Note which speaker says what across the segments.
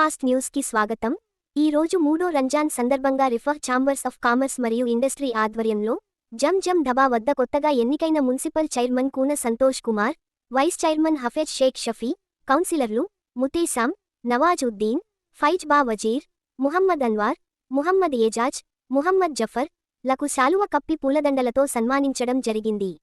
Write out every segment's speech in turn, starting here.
Speaker 1: Fast news కి స్వాగతం. ఈ రోజు మూడో రంజాన్ సందర్భంగా రిఫర్ ఛాంబర్స్ ఆఫ్ కామర్స్ మరియు ఇండస్ట్రీ ఆధ్వర్యంలో జం ధబా వద్ద కొత్తగా ఎన్నికైన municipal chairman Koona Santosh Kumar, vice chairman Hafeez Shaik Shafi, కౌన్సిలర్లు ముతేసాం, నవాజుద్దీన్, ఫైజ్ బా వజీర్, ముహమ్మద్ అన్వార్, ముహమ్మద్ ఏజాజ్, ముహమ్మద్ జఫర్ లకు శాలువ కప్పి పూలదండలతో సన్మానించడం జరిగింది.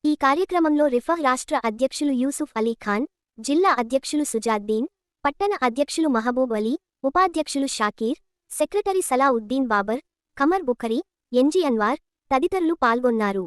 Speaker 1: ఈ కార్యక్రమంలో రిఫర్ రాష్ట్ర అధ్యక్షులు యూసుఫ్ అలీ ఖాన్, జిల్లా అధ్యక్షులు సుజాద్దీన్, పట్టణ అధ్యక్షులు మహబూబ్ అలీ, ఉపాధ్యక్షులు షాకీర్, సెక్రటరీ సలాఉద్దీన్ బాబర్, ఖమర్ బుఖరి, ఎన్జీ అన్వార్ తదితరులు పాల్గొన్నారు.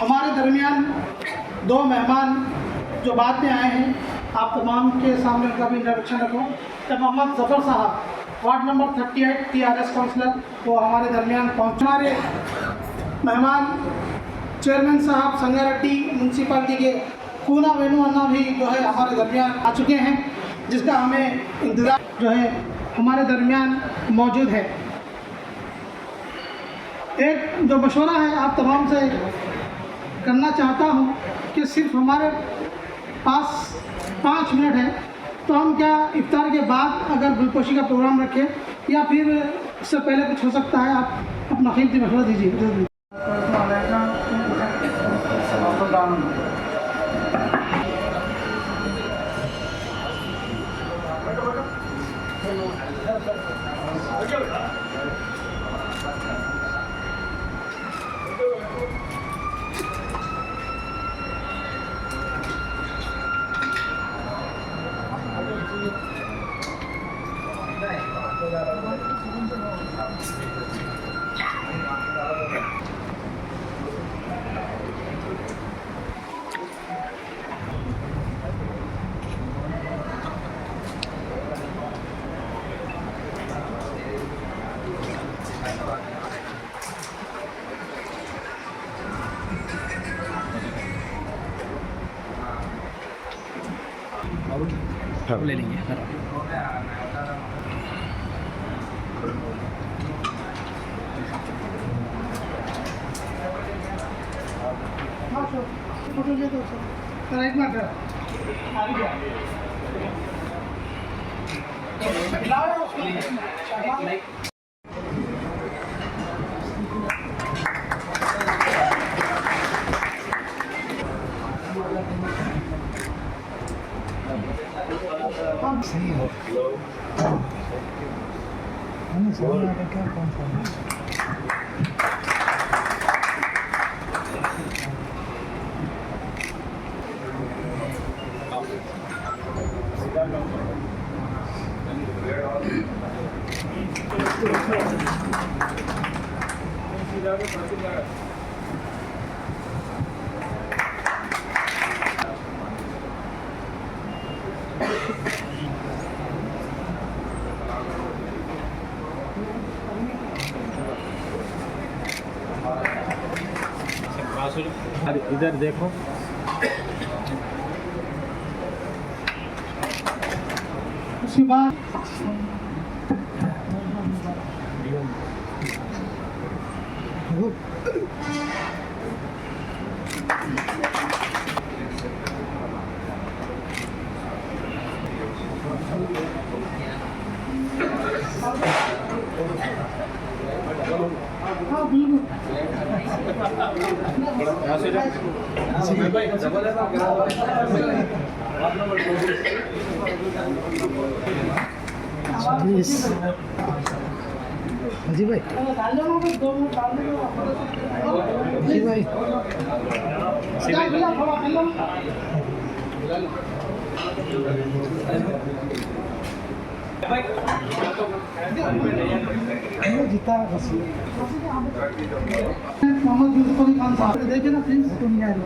Speaker 2: हमारे दरमियान दो मेहमान जो बाद में आए हैं, आप तमाम के सामने उनका भी इंट्रोडक्शन रखो। जब मोहम्मद जफर साहब वार्ड नंबर 38 TRS काउंसलर वो हमारे दरमियान पहुँचे। हमारे मेहमान चेयरमैन साहब संगारेड्डी म्यूनसिपालिटी के कूना वेणु अन्ना भी जो है हमारे दरमियान आ चुके हैं, जिसका हमें इंतजार जो है हमारे दरमियान मौजूद है। एक जो मशवरा है आप तमाम से करना चाहता हूँ कि सिर्फ हमारे पास 5 मिनट है, तो हम क्या इफ्तार के बाद अगर गुलपोशी का प्रोग्राम रखें या फिर इससे पहले कुछ हो सकता है, आप अपना कीमती मशवरा दीजिए।
Speaker 3: ले लेंगे सही है। क्या कौन सा इधर देखो।
Speaker 2: उसके बाद
Speaker 3: अजी भाई
Speaker 2: डाल दो ना, 2 मिनट डाल दो।
Speaker 3: अजी भाई जीता बस
Speaker 2: मोहम्मद यूसुफ अली खान साहब देखिए ना प्लीज, तो नहीं आएगा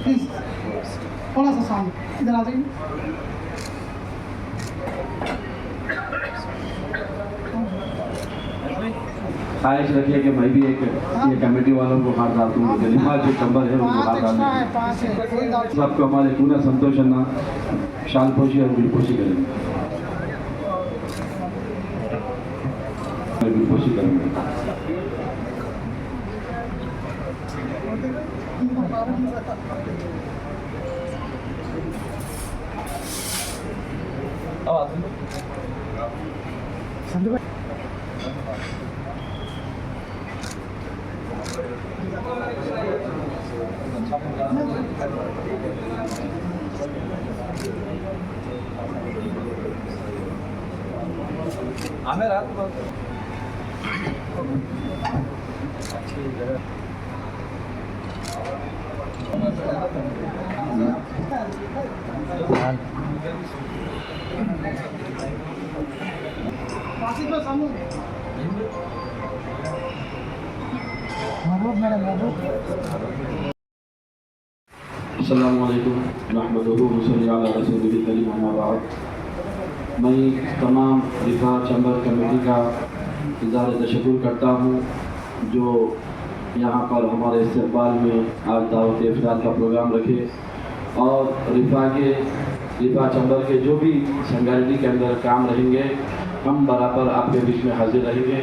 Speaker 2: प्लीज, थोड़ा सा सामने इधर आ जाइए।
Speaker 4: ख्वाहिश रखिए कि मैं भी एक ये कमेटी वालों को हाथ डालता हूँ, गरीबा जो चंबल है उनको हाथ डालते हैं। सबको हमारे पूरा संतोष अन्ना शाल पोशी और बिलपोशी करेंगे, बिलपोशी करेंगे।
Speaker 3: संधू भाई हमें रात को
Speaker 4: अस्सलामु अलैकुम रहमतुल्लाहि व सल्लल्लाहु अलैहि रसूलिल करीम, अम्मा बाद। मैं तमाम रिफा चंबर कमेटी का इज़हार तशक्कुर करता हूँ जो यहाँ पर हमारे इस्तकबाल में आज दावत इफ्तार का प्रोग्राम रखे, और रिफा चंबर के जो भी संगारिटी के अंदर काम रहेंगे हम बराबर आपके बीच में हाजिर रहेंगे।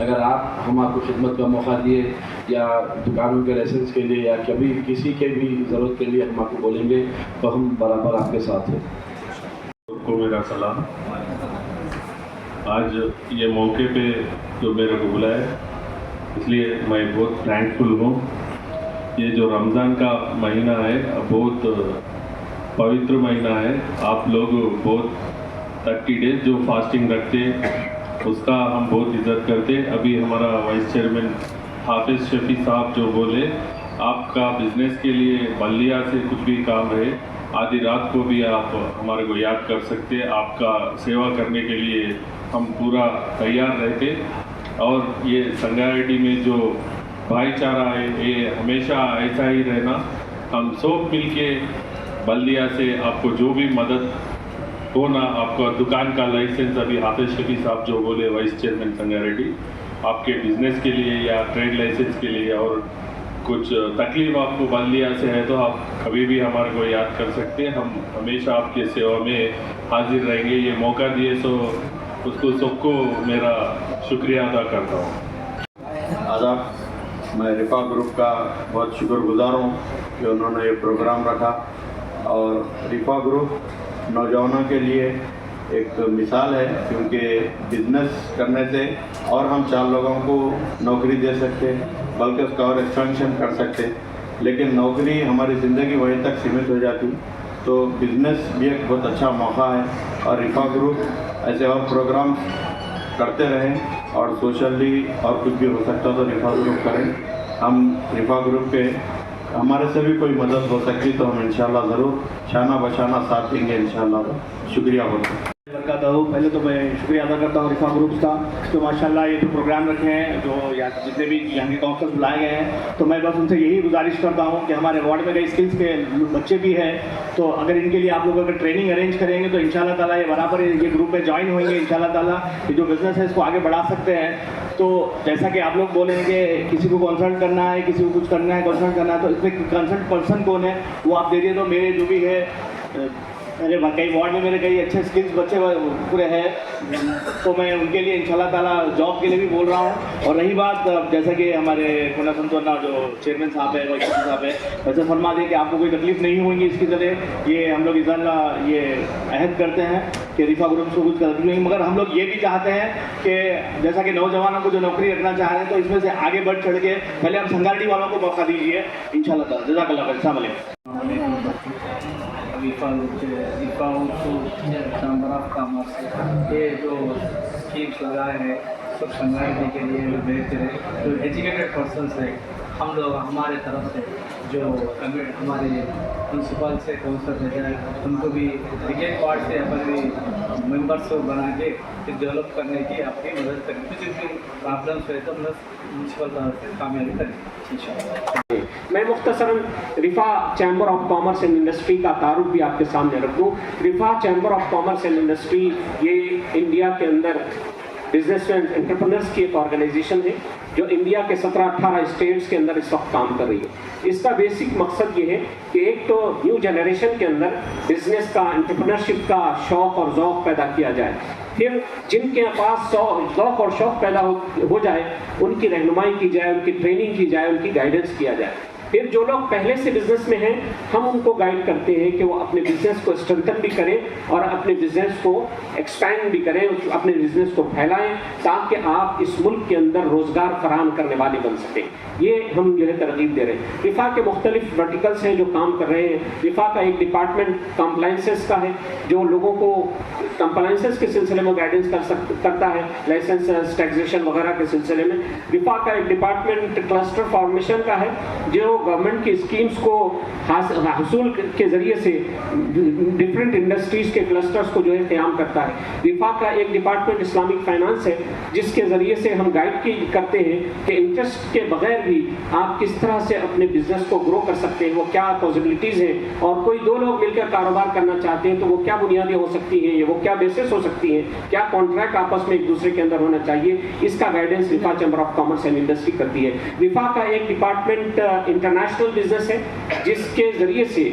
Speaker 4: अगर आप हम आपको खिदमत का मौका दिए या दुकानों के लाइसेंस के लिए या कभी किसी के भी ज़रूरत के लिए हम आपको बोलेंगे तो हम बराबर आपके साथ हैं।
Speaker 5: सबको मेरा सलाम। आज ये मौके पे जो मेरे को बुलाया इसलिए मैं बहुत थैंकफुल हूँ। ये जो रमज़ान का महीना है बहुत पवित्र महीना है। आप लोग बहुत 30 डेज जो फास्टिंग रखते उसका हम बहुत इज़्ज़त करते। अभी हमारा वाइस चेयरमैन हाफिज़ शफी साहब जो बोले आपका बिज़नेस के लिए बल्लिया से कुछ भी काम रहे आधी रात को भी आप हमारे को याद कर सकते। आपका सेवा करने के लिए हम पूरा तैयार रहते। और ये संगारेड्डी में जो भाईचारा है ये हमेशा ऐसा ही रहना। हम सब मिल के बल्दिया से आपको जो भी मदद होना, आपका दुकान का लाइसेंस अभी हाफिज़ शफी साहब जो बोले वाइस चेयरमैन संगारेड्डी, आपके बिज़नेस के लिए या ट्रेड लाइसेंस के लिए और कुछ तकलीफ आपको बल्दिया से है तो आप कभी भी हमारे को याद कर सकते हैं। हम हमेशा आपके सेवा में हाजिर रहेंगे। ये मौका दिए सो उसको सबको मेरा शुक्रिया अदा करता हूँ।
Speaker 4: आदाब, मैं रिफा ग्रुप का बहुत शुक्रगुजार हूँ कि उन्होंने ये प्रोग्राम रखा। और रिफा ग्रुप नौजवानों के लिए एक मिसाल है क्योंकि बिजनेस करने से और हम 4 लोगों को नौकरी दे सकते, बल्कि उसका और एक्सपेंशन कर सकते। लेकिन नौकरी हमारी ज़िंदगी वहीं तक सीमित हो जाती, तो बिजनेस भी एक बहुत अच्छा मौका है। और रिफा ग्रुप ऐसे और प्रोग्राम करते रहें और सोशली और कुछ भी हो सकता तो रिफा ग्रुप करें। हम रिफा ग्रुप के हमारे से भी कोई मदद हो सकती तो हम इंशाल्लाह ज़रूर शाना बशाना साथ देंगे इंशाल्लाह। शुक्रिया बहुत।
Speaker 6: पहले तो मैं शुक्रिया अदा करता हूँ रिफा ग्रुप्स का, तो माशाल्लाह ये जो प्रोग्राम रखे हैं जो या जितने भी यहाँ के काउंसलर्स बुलाए गए हैं, तो मैं बस उनसे यही गुजारिश करता हूँ कि हमारे वार्ड में कई स्किल्स के बच्चे भी हैं, तो अगर इनके लिए आप लोग अगर ट्रेनिंग अरेंज करेंगे तो इंशाल्लाह ताला ये बराबर ये ग्रुप में ज्वाइन होंगे। इंशाल्लाह ताला ये जो बिज़नेस है इसको आगे बढ़ा सकते हैं। तो जैसा कि आप लोग बोलेंगे किसी को कंसल्ट करना है, किसी को कुछ करना है, कंसल्ट करना है, तो इसमें कंसल्ट पर्सन कौन है वो आप दे दिए। तो मेरे जो भी है मेरे कई वार्ड में मेरे कई अच्छे स्किल्स बच्चे पूरे हैं, तो मैं उनके लिए इंशाल्लाह ताला जॉब के लिए भी बोल रहा हूँ। और रही बात जैसा कि हमारे खुना संतोना जो चेयरमैन साहब है वाइस साहब है वैसे फरमा दें कि आपको कोई तकलीफ नहीं होगी इसकी तरह। ये हम लोग इंशाल्लाह ये अहद करते हैं कि रिफा ग्रुप को कुछ तकलीफ नहीं, मगर हम लोग ये भी चाहते हैं कि जैसा कि नौजवानों को जो नौकरी रखना चाह रहे हैं तो इसमें से आगे बढ़ चढ़ के पहले आप संगारेड्डी वालों को मौका दीजिए इंशाल्लाह ताला। जज़ाकल्लाह खैर। अस्सलाम वालेकुम।
Speaker 7: रिफा चैम्बर ऑफ कॉमर्स ये जो स्कीम्स लगाए हैं सब संभालने के लिए जो भेजते हैं जो एजुकेटेड पर्सनस है हम लोग हमारे तरफ से जो हमारे प्रिंसिपल से काउंसलर है उनको भी क्रिकेट वार्ड से अपने मेंबर्स को बना के डेवलप करने की अपनी मदद करें कुछ भी प्रॉब्लम्स है तो म्यूनसिपल तरफ से कामयाबी करें।
Speaker 8: मैं मुख्तसरन Rifah chamber of commerce and industry का तारुफ भी आपके सामने रख दूँ। Rifah chamber of commerce and industry ये इंडिया के अंदर बिजनेसमैन एंटरप्रेन्योर्स की एक ऑर्गेनाइजेशन है जो इंडिया के 17-18 स्टेट्स के अंदर इस वक्त काम कर रही है। इसका बेसिक मकसद ये है कि एक तो न्यू जनरेशन के अंदर बिजनेस का एंटरप्रेन्योरशिप का शौक़ और ज़ौक़ पैदा किया जाए, फिर जिनके पास ज़ौक़ और शौक़ पैदा हो जाए उनकी रहनुमाई की जाए, उनकी ट्रेनिंग की जाए, उनकी गाइडेंस किया जाए। फिर जो लोग पहले से बिजनेस में हैं हम उनको गाइड करते हैं कि वो अपने बिजनेस को स्ट्रेंथन भी करें और अपने बिजनेस को एक्सपैंड भी करें, अपने बिजनेस को फैलाएं ताकि आप इस मुल्क के अंदर रोजगार फराहम करने वाले बन सकें। ये हम जो है तरगीब दे रहे हैं। रिफा के मुख्तलिफ वर्टिकल्स हैं जो काम कर रहे हैं। रिफा का एक डिपार्टमेंट कंप्लाइंसेस का है जो लोगों को कंप्लाइंसेस के सिलसिले में गाइडेंस करता है, लाइसेंस टैक्सेशन वगैरह के सिलसिले में। रिफा का एक डिपार्टमेंट क्लस्टर फॉर्मेशन का है जो गवर्नमेंट की स्कीम्स को हासिल के जरिए से डिफरेंट इंडस्ट्रीज के क्लस्टर्स को जो है क़याम करता है। रिफा का एक डिपार्टमेंट इस्लामिक फाइनेंस है जिसके ज़रिए से हम गाइड करते हैं कि इंटरेस्ट के बगैर भी आप किस तरह से अपने बिजनेस को ग्रो कर सकते हैं, वो क्या पॉसिबिलिटीज़ हैं, और कोई दो लोग मिलकर कारोबार करना चाहते हैं तो वो क्या बुनियादें हो सकती हैं, वो क्या बेसिस हो सकती हैं, क्या कॉन्ट्रैक्ट आपस में एक दूसरे के अंदर होना चाहिए, इसका guidance रिफा chamber of commerce and industry करती है। रिफा का एक डिपार्टमेंट इंटरनेशनल बिजनेस है जिसके ज़रिए से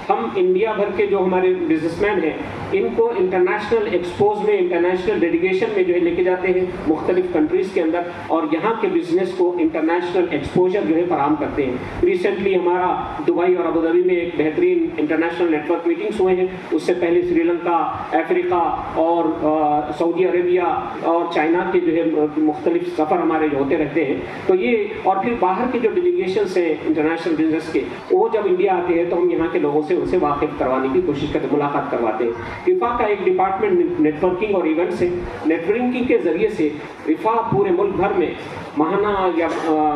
Speaker 8: हम इंडिया भर के जो हमारे बिजनेसमैन हैं इनको इंटरनेशनल एक्सपोज में, इंटरनेशनल डेलीगेशन में जो है लेके जाते हैं मुख्तलिफ कंट्रीज़ के अंदर और यहाँ के बिजनेस को इंटरनेशनल एक्सपोजर जो है फराहम करते हैं। रिसेंटली हमारा दुबई और अबू धाबी में एक बेहतरीन इंटरनेशनल नेटवर्क मीटिंग्स हुए हैं। उससे पहले श्रीलंका, अफ्रीका और सऊदी अरेबिया और चाइना के जो है मुख्तलिफ सफ़र हमारे जो होते रहते हैं। तो ये और फिर बाहर के जो डेलीगेशंस हैं इंटरनेशनल बिजनेस के वो जब इंडिया आते हैं तो हम यहाँ के लोगों से उनसे वाकिफ करवाने की कोशिश करते, मुलाकात करवाते हैं। रिफा का एक डिपार्टमेंट नेटवर्किंग और इवेंट्स है। नेटवर्किंग के ज़रिए से रिफा पूरे मुल्क भर में माहाना या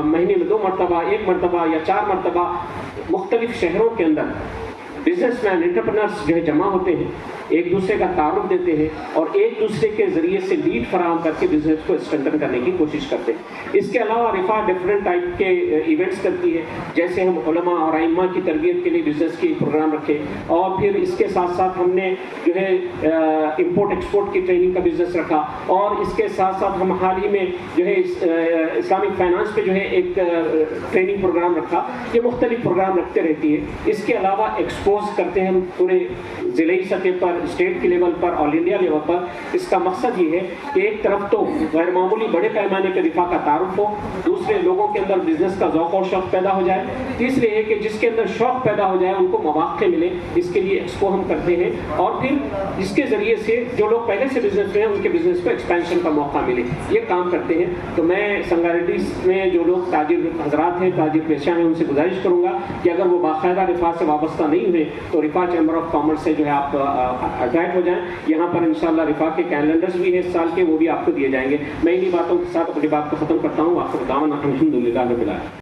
Speaker 8: महीने में 2 मरतबा, 1 मरतबा या 4 मरतबा मुख्तलिफ शहरों के अंदर बिजनेसमैन एंटरप्रेन्योर्स जो है जमा होते हैं, एक दूसरे का तारुफ देते हैं और एक दूसरे के ज़रिए से लीड फराहम करके बिजनेस को स्ट्रेंथन करने की कोशिश करते हैं। इसके अलावा रिफा डिफरेंट टाइप के इवेंट्स करती है, जैसे हम उलमा और आइम्मा की तरबियत के लिए बिजनेस की प्रोग्राम रखे और फिर इसके साथ साथ हमने जो है इंपोर्ट एक्सपोर्ट की ट्रेनिंग का बिजनेस रखा और इसके साथ साथ हम हाल ही में जो है इस्लामिक फाइनेंस पे जो है एक ट्रेनिंग प्रोग्राम रखा। ये मुख्तलिफ प्रोग्राम रखते रहती है। इसके अलावा एक्सपोज करते हैं हम पूरे ज़िले सतह पर, स्टेट के लेवल पर, ऑल इंडिया लेवल पर। इसका मकसद ये है कि एक तरफ तो गैर मामूली बड़े पैमाने पर रिफा का तारुफ हो, दूसरे लोगों के अंदर बिजनेस का ज़ौक़ और शौक़ पैदा हो जाए, तीसरे ये कि जिसके अंदर शौक़ पैदा हो जाए उनको मौक़े मिले, इसके लिए एक्सपो हम करते हैं और फिर इसके ज़रिए से जो लोग पहले से बिजनेस में हैं उनके बिजनेस को एक्सपेंशन का मौका मिले, ये काम करते हैं। तो मैं संगारेड्डीज़ में जो लोग ताजिर हजरात हैं, ताजिर पेशा हैं, उनसे गुजारिश करूँगा कि अगर वो बाकायदा रिफा से वाबस्ता नहीं हुए तो रिफा चैम्बर ऑफ कॉमर्स से जो है आप अटैच हो जाएं। यहाँ पर इंशाल्लाह रिफा के कैलेंडर्स भी हैं इस साल के, वो भी आपको दिए जाएंगे। मैं इन्हीं बातों के साथ अपनी बात को ख़त्म करता हूँ। आपको दामन अल्हम्दुलिल्लाह रब्बिल आलमीन।